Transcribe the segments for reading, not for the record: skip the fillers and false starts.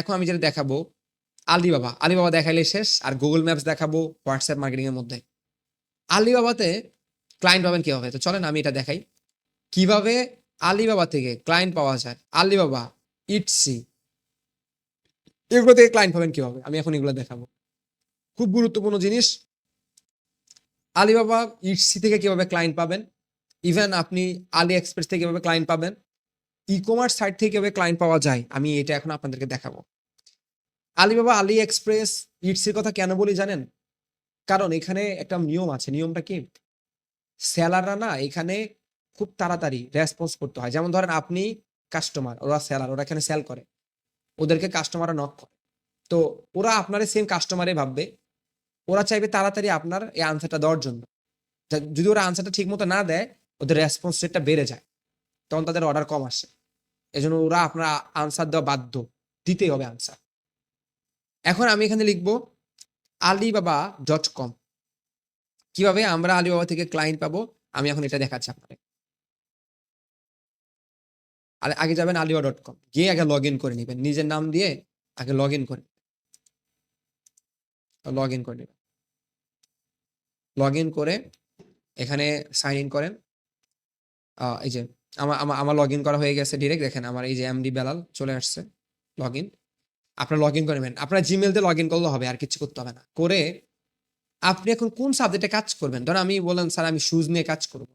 এখন আমি যেটা দেখাবো আলিবাবা দেখাইলে শেষ, আর গুগল ম্যাপস দেখাবো হোয়াটসঅ্যাপ মার্কেটিং এর মধ্যে। আলিবাবাতে ক্লায়েন্ট পাবেন কিভাবে? তো চলেন আমি এটা দেখাই কিভাবে আলিবাবা থেকে ক্লায়েন্ট পাওয়া যায়। আলিবাবা, ইটসি, এগুলো থেকে ক্লায়েন্ট পাবেন কিভাবে, আমি এখন এগুলো দেখাবো। খুব গুরুত্বপূর্ণ জিনিস। আলিবাবা, ইটসি থেকে কিভাবে ক্লায়েন্ট পাবেন, ইভেন আপনি আলি এক্সপ্রেস থেকে কিভাবে ক্লায়েন্ট পাবেন, ই কমার্স সাইট থেকে কিভাবে ক্লায়েন্ট পাওয়া যায়, আমি এটা এখন আপনাদেরকে দেখাবো। আলিবাবা, আলি এক্সপ্রেস, ইটসির কথা কেন বলি জানেন? কারণ এখানে একটা নিয়ম আছে। নিয়মটা কি? সেলাররা না এখানে খুব তাড়াতাড়ি রেসপন্স করতে হয়। যেমন ধরেন আপনি কাস্টমার, ওরা সেলার, ওরা এখানে সেল করে, ওদেরকে কাস্টমাররা নক করে। তো ওরা আপনার সেম কাস্টমারে ভাববে, ওরা চাইবে তাড়াতাড়ি আপনার এই আনসারটা দেওয়ার জন্য। যদি ওরা আনসারটা ঠিক মতো না দেয়, ওদের রেসপন্স রেটটা বেড়ে যায়, তখন তাদের অর্ডার কম আসে। এজন্য ওরা আপনার আনসার দেওয়া বাধ্য, দিতেই হবে আনসার। এখন আমি এখানে লিখবো alibaba.com। কিভাবে আমরা আলিবাবা থেকে ক্লায়েন্ট পাবো, আমি এখন এটা দেখাচ্ছি আপনাদের। আগে যাবেন alibaba.com, গিয়ে আগে লগ ইন করে নেবেন, নিজের নাম দিয়ে আগে লগ ইন করে নেবেন। লগ ইন করে এখানে সাইন ইন করেন। এই যে আমার লগ ইন করা হয়ে গেছে ডিরেক্ট, দেখেন আমার এই যে এমডি বেলাল চলে আসছে। লগ ইন, আপনার লগ ইন করে নেবেন। আপনার জিমেল দিয়ে লগ ইন করলে হবে, আর কিছু করতে হবে না। করে আপনি এখন কোন সাবজেক্টে কাজ করবেন, ধরেন আমি বললাম স্যার আমি শুজ নিয়ে কাজ করব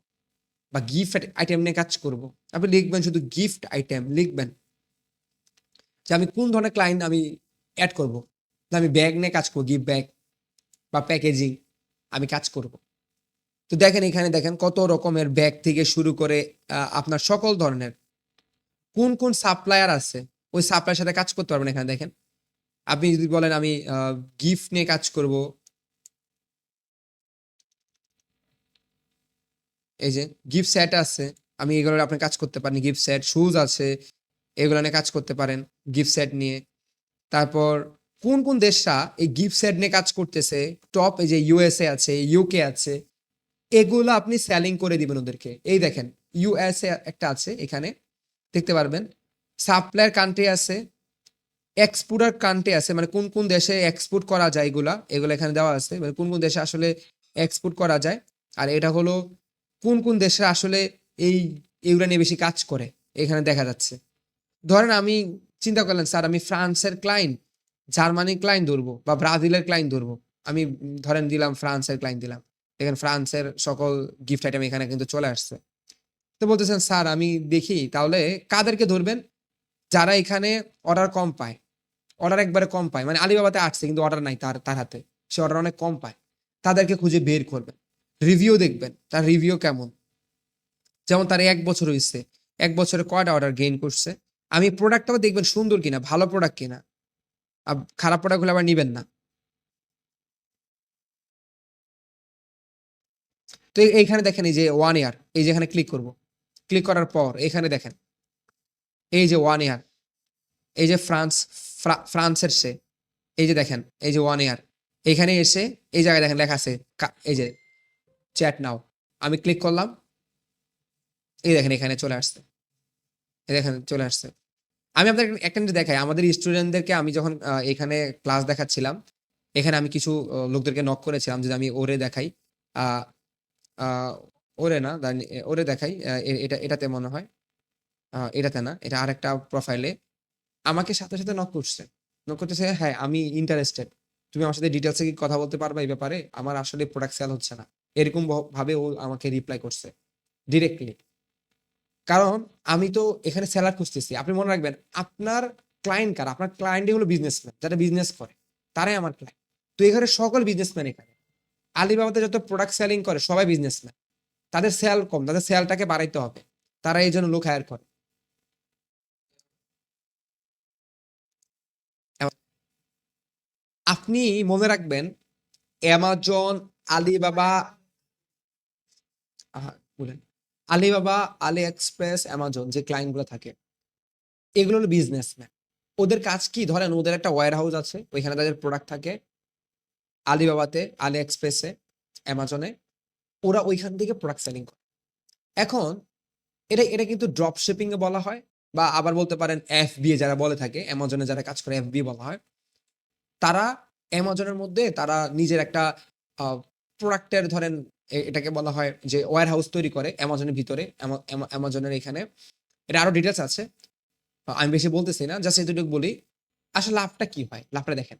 বা গিফট আইটেম নিয়ে কাজ করব, আপনি লিখবেন শুধু গিফট আইটেম লিখবেন, যে আমি কোন ধরনের ক্লায়েন্ট আমি অ্যাড করব। আমি ব্যাগ নিয়ে কাজ করবো, গিফট ব্যাগ বা প্যাকেজিং আমি কাজ করব। তো দেখেন এখানে দেখেন কত রকমের ব্যাগ থেকে শুরু করে আপনার সকল ধরনের কোন কোন সাপ্লায়ার আছে, ওই সাপ্লায়ার সাথে কাজ করতে পারবেন। এখানে দেখেন আপনি যদি বলেন আমি গিফট নিয়ে কাজ করব, এই যে গিফট সেট আছে, আমি এগুলো আপনি কাজ করতে পারেন। গিফট সেট, শুজ আছে, এগুলো নিয়ে কাজ করতে পারেন গিফট সেট নিয়ে। তারপর কোন কোন দেশটা এই গিফট সেট নিয়ে কাজ করতেছে, টপ এই যে ইউএসএ আছে, ইউকে আছে, এগুলো আপনি সেলিং করে দিবেন ওদেরকে। এই দেখেন ইউএসএ একটা আছে, এখানে দেখতে পারবেন সাপ্লায়ার কান্ট্রি আছে, এক্সপোর্টার কান্ট্রি আছে, মানে কোন কোন দেশে এক্সপোর্ট করা যায় এগুলো এখানে দেওয়া আছে, মানে কোন কোন দেশে আসলে এক্সপোর্ট করা যায়। আর এটা হলো কোন কোন দেশে আসলে এই এগুলো নিয়ে বেশি কাজ করে, এখানে দেখা যাচ্ছে। ধরেন আমি চিন্তা করলেন স্যার আমি ফ্রান্সের ক্লায়েন্ট, জার্মানির ক্লায়েন্ট ধরবো বা ব্রাজিলের ক্লায়েন্ট ধরবো, আমি ধরেন দিলাম ফ্রান্সের ক্লায়েন্ট দিলাম, দেখেন ফ্রান্সের সকল গিফট আইটেম এখানে কিন্তু চলে আসছে। তো বলতেছেন স্যার আমি দেখি তাহলে কাদেরকে ধরবেন, যারা এখানে অর্ডার কম পায়, অর্ডার একবারে কম পায়, মানে আলিবাবাতে আসছে কিন্তু অর্ডার নাই তার তার হাতে, সে অর্ডার অনেক কম পায়, তাদেরকে খুঁজে বের করবেন। রিভিউ দেখবেন, তার রিভিউ কেমন, যেমন তার 1 বছর হয়েছে, 1 বছরে কয়টা অর্ডার গেইন করছে। আমি প্রোডাক্টটাও দেখবেন সুন্দর কিনা, ভালো প্রোডাক্ট কিনা, খারাপ প্রোডাক্ট গুলো আবার নিবেন না। তো এইখানে দেখেন এই যে 1 ইয়ার, এই যে এখানে ক্লিক করব, ক্লিক করার পর এখানে দেখেন এই যে 1 ইয়ার, এই যে ফ্রান্সের সে, এই যে দেখেন এই যে 1 ইয়ার, এখানে এসে এই জায়গায় দেখেন লেখা আছে এই যে চ্যাট নাও, আমি ক্লিক করলাম, এই দেখেন এখানে চলে আসছে, এই দেখেন চলে আসছে। আমি আপনাদের একটা জিনিস দেখাই, আমাদের স্টুডেন্টদেরকে আমি যখন এখানে ক্লাস দেখাচ্ছিলাম, এখানে আমি কিছু লোকদেরকে নক করেছিলাম, যদি আমি ওরে দেখাই, আহ আহ ওরে না ওরে দেখাই, এটাতে মনে হয়, এটাতে না, এটা আরেকটা প্রোফাইলে আমাকে সাথে সাথে নক করতেছে, হ্যাঁ আমি ইন্টারেস্টেড, তুমি আমার সাথে ডিটেলসে কি কথা বলতে পারবা এই ব্যাপারে, আমার আসলে প্রোডাক্ট সেল হচ্ছে না, এরকম ভাবে ও আমাকে রিপ্লাই করছে ডিরেক্টলি। কারণ আমি তো এখানে সেলার খুঁজতেছি। আপনি মনে রাখবেন আপনার ক্লায়েন্ট কারা, আপনার ক্লায়েন্টই হলো বিজনেসম্যান, যারা বিজনেস করে, তারাই আমার ক্লায়েন্ট। তো এখানে সকল বিজনেসম্যান, এখানে আলিবাবাতে যত প্রোডাক্ট সেলিং করে সবাই বিজনেসম্যান, তাদের সেল কম, তাদের সেলটাকে বাড়াইতে হবে, তারা এই জন্য লোক হায়ার করে। আপনি মনে রাখবেন অ্যামাজন, আলিবাবা, বলেন, আলিবাবা, আলি এক্সপ্রেস, অ্যামাজন যে ক্লায়েন্ট গুলো থাকে, এগুলো হলো বিজনেসম্যান। ওদের কাজ কি, ধরেন ওদের একটা ওয়্যার হাউস আছে, ওইখানে তাদের প্রোডাক্ট থাকে, আলিবাবাতে, আলি এক্সপ্রেসে, অ্যামাজনে, ওরা ওইখান থেকে প্রোডাক্ট সেলিং করে। এখন এটা এটা কিন্তু ড্রপ শিপিং এ বলা হয়। বা আবার বলতে পারেন এফবিএ যারা বলে থাকে, অ্যামাজনে যারা কাজ করে এফবিএ বলা হয়। তারা অ্যামাজনের মধ্যে তারা নিজের একটা প্রোডাক্টের ধরেন এটাকে বলা হয় যে ওয়্যার হাউস তৈরি করে অ্যামাজনের ভিতরে, অ্যামাজনের এখানে। এটা আরো ডিটেলস আছে, আমি বেশি বলতেছি না, জাস্ট এতটুকু বলি। আসলে লাভটা কি হয়, লাভটা দেখেন।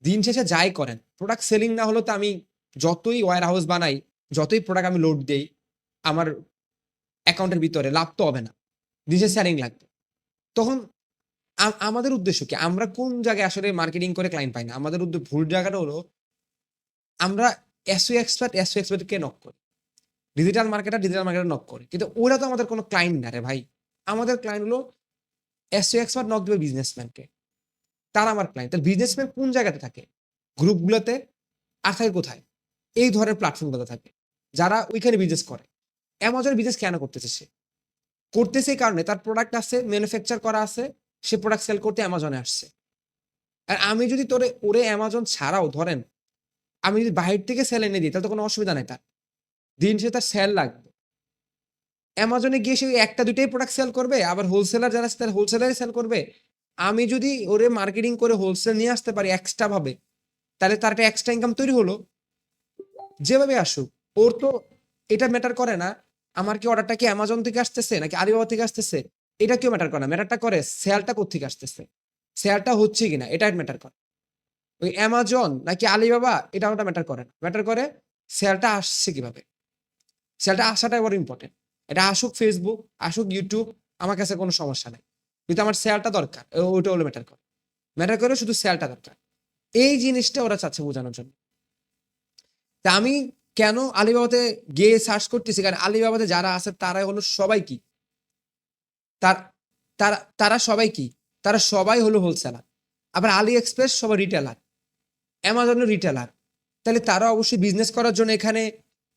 দিন শেষে যাই করেন, প্রোডাক্ট সেলিং না হলে তো আমি যতই ওয়্যার হাউস বানাই, যতই প্রোডাক্ট আমি লোড দেই, আমার অ্যাকাউন্টের ভিতরে লাভ তো হবে না, দিন শেষে সেলিং লাগবে। তখন আমাদের উদ্দেশ্য কি, আমরা কোন জায়গায় আসলে মার্কেটিং করে ক্লায়েন্ট পাই না, আমাদের ভুল জায়গাটা হলো আমরা এসইও এক্সপার্ট কে নক করি, ডিজিটাল মার্কেটার নক করি, কিন্তু ওরা তো আমাদের কোনো ক্লায়েন্ট না রে ভাই। আমাদের ক্লায়েন্ট হলো এসইও এক্সপার্ট নক দেবে বিজনেসম্যানকে, তারা আমার ক্লায়েন্ট। তাহলে বিজনেসম্যান কোন জায়গাতে থাকে, গ্রুপগুলোতে, আর থাকে কোথায়, এই ধরনের প্ল্যাটফর্মগুলোতে থাকে, যারা ওইখানে বিজনেস করে। অ্যামাজন বিজনেস কেন করতেছে, সে করতেছে এই কারণে তার প্রোডাক্ট আছে, ম্যানুফ্যাকচার করা আছে, সে প্রোডাক্ট সেল করতে অ্যামাজনে আসছে। আর আমি যদি ওরে অ্যামাজন ছাড়াও ধরেন আমি যদি বাহির থেকে সেল এনে দিই, তাহলে তো কোনো অসুবিধা নাই তার, দিন সে তার সেল লাগবে। অ্যামাজনে গিয়ে সে একটা দুইটাই প্রোডাক্ট সেল করবে, আবার হোলসেলার যারা আছে তারা হোলসেলারই সেল করবে। আমি যদি ওরে মার্কেটিং করে হোলসেল নিয়ে আসতে পারি এক্সট্রা ভাবে, তাহলে তার একটা এক্সট্রা ইনকাম তৈরি হলো। যেভাবে আসুক, ওর তো এটা ম্যাটার করে না আমার কি অর্ডারটা কি অ্যামাজন থেকে আসতেছে নাকি আলিবাবা থেকে আসতেছে, এটা কেউ ম্যাটার করে না। ম্যাটারটা করে সেলটা কোত্থেকে আসতেছে, সেলটা হচ্ছে কিনা, এটা ম্যাটার করে। ওই অ্যামাজন নাকি আলিবাবা এটা ওটা ম্যাটার করে না, ম্যাটার করে সেলটা আসছে কিভাবে। সেলটা আসাটাই বড় ইম্পর্টেন্ট। এটা আসুক ফেসবুক, আসুক ইউটিউব, আমার কাছে কোনো সমস্যা নাই, কিন্তু আমার সেলটা দরকার, ওইটা হলো ম্যাটার করে। ম্যাটার করে শুধু সেলটা দরকার, এই জিনিসটা ওরা চাচ্ছে বোঝানোর জন্য। তা আমি কেন আলিবাবাতে গিয়ে সার্চ করতেছি, কারণ আলিবাবাতে যারা আছে তারা হলো সবাই কি, তার তারা তারা সবাই কি, তারা সবাই হলো হোলসেলার। আবার আলি এক্সপ্রেস সবাই রিটেলার, অ্যামাজনের রিটেলার। তাহলে তারা অবশ্যই বিজনেস করার জন্য এখানে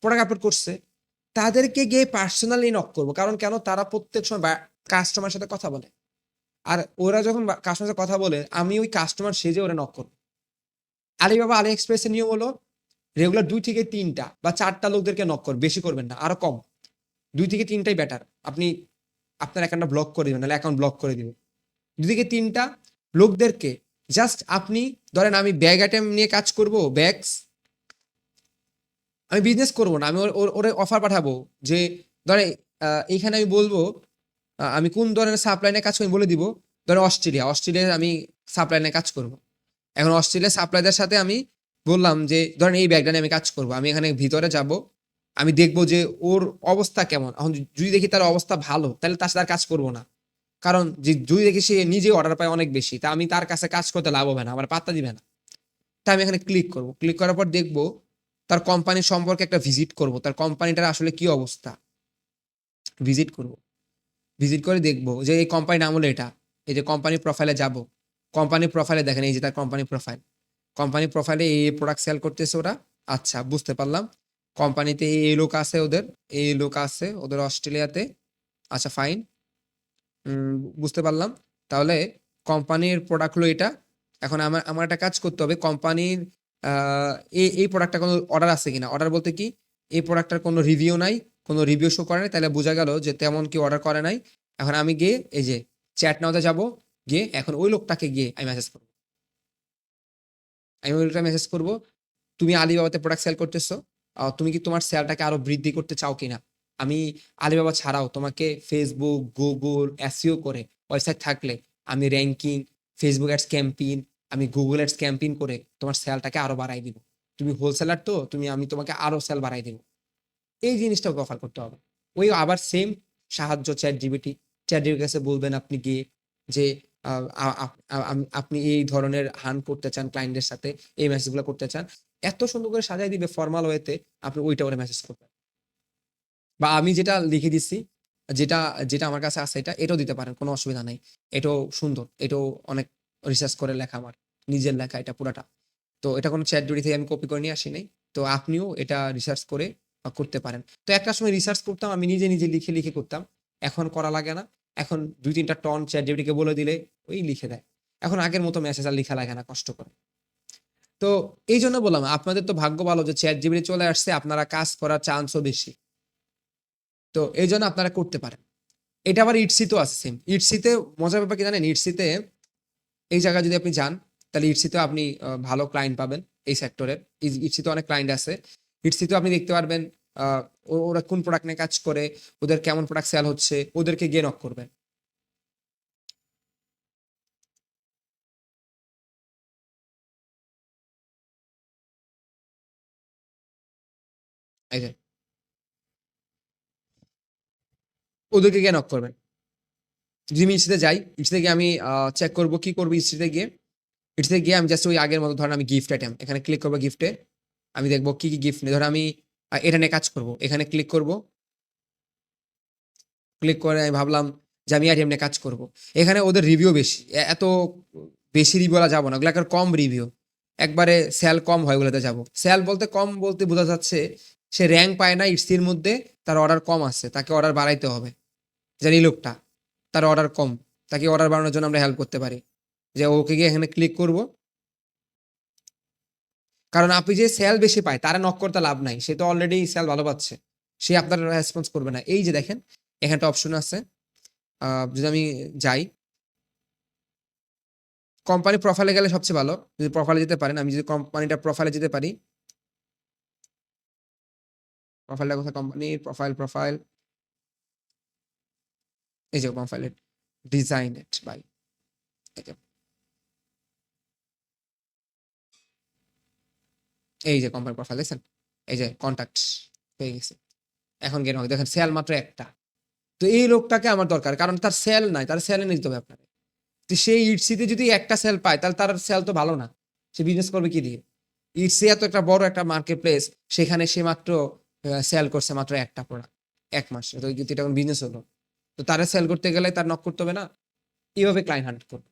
প্রোডাক্ট আপলোড করছে। তাদেরকে গিয়ে পার্সোনালি নক করবো, কারণ কেন, তারা প্রত্যেক সময় কাস্টমার সাথে কথা বলে। আর ওরা যখন কাস্টমার সাথে কথা বলে, আমি ওই কাস্টমার সেজে ওরা নক করবো। আলিবাবা আলি এক্সপ্রেসের নিয়ম হলো রেগুলার 2 থেকে 3টা বা 4টা লোকদেরকে নক করবে, বেশি করবেন না, আরো কম। 2 থেকে 3টাই বেটার। আপনি আপনার অ্যাকাউন্টটা ব্লক করে দিবেন, নাহলে অ্যাকাউন্ট ব্লক করে দিবেন। 2 থেকে 3টা লোকদেরকে জাস্ট আপনি ধরেন, আমি ব্যাগ আইটেম নিয়ে কাজ করব, ব্যাগস, আমি বিজনেস করব না, আমি ওরে অফার পাঠাবো যে ধরে এইখানে আমি বলবো আমি কোন ধরনের সাপ্লাই নিয়ে কাজ করি বলে দিব। ধরেন অস্ট্রেলিয়া আমি সাপ্লাই নিয়ে কাজ করব। এখন অস্ট্রেলিয়া সাপ্লাইদের সাথে আমি বললাম যে ধরেন এই ব্যাগটা নিয়ে আমি কাজ করব, আমি এখানে ভিতরে যাব, আমি দেখবো যে ওর অবস্থা কেমন। এখন যদি দেখি তার অবস্থা ভালো, তাহলে তার সাথে আর কাজ করবো না, কারণ যদি দেখি সে নিজে অর্ডার পায় অনেক বেশি, তা আমি তার কাছে কাজ করতে লাভ হবে না, আমার পাত্তা দিবে না। তাই আমি এখানে ক্লিক করব, ক্লিক করার পর দেখবো তার কোম্পানির সম্পর্কে একটা ভিজিট করব, তার কোম্পানিটার আসলে কি অবস্থা ভিজিট করব। ভিজিট করে দেখবো যে এই কোম্পানির নাম হলো এটা। এই যে কোম্পানি প্রোফাইলে যাব, কোম্পানি প্রোফাইলে দেখেন এই যে তার কোম্পানি প্রোফাইল, কোম্পানি প্রোফাইলে এই প্রোডাক্ট সেল করতেছে ওরা। আচ্ছা, বুঝতে পারলাম। কোম্পানিতে এই লোক আছে ওদের, এই লোক আছে ওদের অস্ট্রেলিয়াতে। আচ্ছা ফাইন, বুঝতে পারলাম। তাহলে কোম্পানির প্রোডাক্ট হলো এটা। এখন আমার আমার একটা কাজ করতে হবে, কোম্পানির এই প্রোডাক্টটা কোনো অর্ডার আছে কিনা। অর্ডার বলতে কি, এই প্রোডাক্টটার কোনো রিভিউ নাই, কোনো রিভিউ শো করে নাই, তাহলে বোঝা গেল যে তেমন কি অর্ডার করে নাই। এখন আমি গিয়ে এই যে চ্যাট নাওতে যাব, গিয়ে এখন ওই লোকটাকে গিয়ে আমি মেসেজ করবো। আমি ওই লোকটা মেসেজ করবো, তুমি আলিবাবাতে প্রোডাক্ট সেল করতেছো, তুমি কি তোমার সেলটাকে আরো বৃদ্ধি করতে চাও কিনা। আমি আলিবাবা ছাড়াও তোমাকে ফেসবুক, গুগল এসইও করে ওয়েবসাইট থাকলে আমি র্যাঙ্কিং, ফেসবুক অ্যাডস ক্যাম্পেইন, আমি গুগল অ্যাডস ক্যাম্পেইন করে তোমার সেলটাকে আরো বাড়াই দিব। তুমি হোলসেলার তো, আমি তোমাকে আরো সেল বাড়াই দিব। এই জিনিসটা ওকে অফার করতে হবে। ওই আবার সেম সাহায্য চ্যাট জিপিটির কাছে বলবেন আপনি গিয়ে যে আপনি এই ধরনের হান করতে চান ক্লায়েন্টের সাথে, এই মেসেজগুলো করতে চান, এত সুন্দর করে সাজাই দিবে ফর্মাল ওয়েতে, আপনি ওইটা ওরে মেসেজ করবেন। বা আমি যেটা লিখে দিচ্ছি, যেটা যেটা আমার কাছে আছে এটাও দিতে পারেন, কোনো অসুবিধা নাই। এটাও সুন্দর, এটাও অনেক রিসার্চ করে লেখা, আমার নিজের লেখা এটা পুরাটা। তো এটা কোনো চ্যাট জিপিটি থেকে আমি কপি করে নিয়ে আসি নাই। তো আপনিও এটা রিসার্চ করে করতে পারেন। তো একটা সময় রিসার্চ করতাম আমি নিজে নিজে লিখে লিখে করতাম, এখন করা লাগে না। এখন 2-3টা টন চ্যাট জিপিটিকে বলে দিলে ওই লিখে দেয়। এখন আগের মতো মেসেজ আর লিখা লাগে না কষ্ট করে। তো এই জন্য বললাম আপনাদের তো ভাগ্য ভালো যে চ্যাট জিপিটি চলে আসছে, আপনারা কাজ করার চান্সও বেশি। তো এই জন্য আপনারা করতে পারেন। এটা আবার ইটসিতেও আছে সেম। ইটসিতে মজার ব্যাপার কি জানেন? ইটসিতে এই জায়গায় যদি আপনি যান, তাহলে ইটসিতেও আপনি ভালো ক্লায়েন্ট পাবেন এই সেক্টরের। ইটসিতে অনেক ক্লায়েন্ট আছে। ইটসিতেও আপনি দেখতে পারবেন ওরা কোন প্রোডাক্ট নিয়ে কাজ করে, ওদের কেমন প্রোডাক্ট সেল হচ্ছে, ওদেরকে গিয়ে নক করবেন। এই যে ওদেরকে গিয়ে নক করবেন। যদি আমি ইটসিতে যাই, ইটসিতে গিয়ে আমি চেক করবো কি করবো। ইটসিতে গিয়ে আমি জাস্ট ওই আগের মতো ধরেন আমি গিফট আইটেম এখানে ক্লিক করবো। গিফটে আমি দেখবো কি কি গিফট নিয়ে, ধরো আমি এটা নিয়ে কাজ করব, এখানে ক্লিক করব। ক্লিক করে আমি ভাবলাম যে আমি আইটেম নিয়ে কাজ করব। এখানে ওদের রিভিউ বেশি, এত বেশি রিভিউ বলা যাবো না, ওগুলো একটা কম রিভিউ, একবারে সেল কম হয় ওগুলোতে যাব। সেল বলতে কম বলতে বোঝা যাচ্ছে সে র্যাঙ্ক পায় না ইটসির মধ্যে, তার অর্ডার কম আছে, তাকে অর্ডার বাড়াইতে হবে। যেন এই লোকটা, তার অর্ডার কম, তাকে অর্ডার বাড়ানোর জন্য আমরা হেল্প করতে পারি। যে ওকে গিয়ে এখানে ক্লিক করব, কারণ আপনি যে সেল বেশি পায় তারা নক করতে লাভ নাই, সে তো অলরেডি সেল ভালো পাচ্ছে, সে আপনার রেসপন্স করবে না। এই যে দেখেন এখানে একটা অপশন আছে, যদি আমি যাই কোম্পানি প্রোফাইলে গেলে সবচেয়ে ভালো, যদি প্রোফাইলে যেতে পারেন। আমি যদি কোম্পানিটা প্রোফাইলে যেতে পারি, প্রোফাইলটা কোথায়, কোম্পানির প্রোফাইল, এই যে প্রোফাইলের ডিজাইন ইট বাই, এই যে কোম্পানি প্রোফাইল দেখছেন, এই যে কন্টাক্ট পেয়ে গেছে। এখন গেন দেখেন সেল মাত্র একটা। তো এই লোকটাকে আমার দরকার, কারণ তার সেল নাই, তার সেলে নিতে হবে আপনাকে। তো সেই ইটসিতে যদি একটা সেল পায় তাহলে তার সেল তো ভালো না, সে বিজনেস করবে কি দিয়ে? ইটসি এত একটা বড় একটা মার্কেট প্লেস, সেখানে সে মাত্র সেল করছে মাত্র একটা প্রোডাক্ট 1 মাসে, তো এটা বিজনেস হলো? তো তারা সেল করতে গেলে তার নক করতে হবে না? এইভাবে ক্লায়েন্ট হান্ট করবে।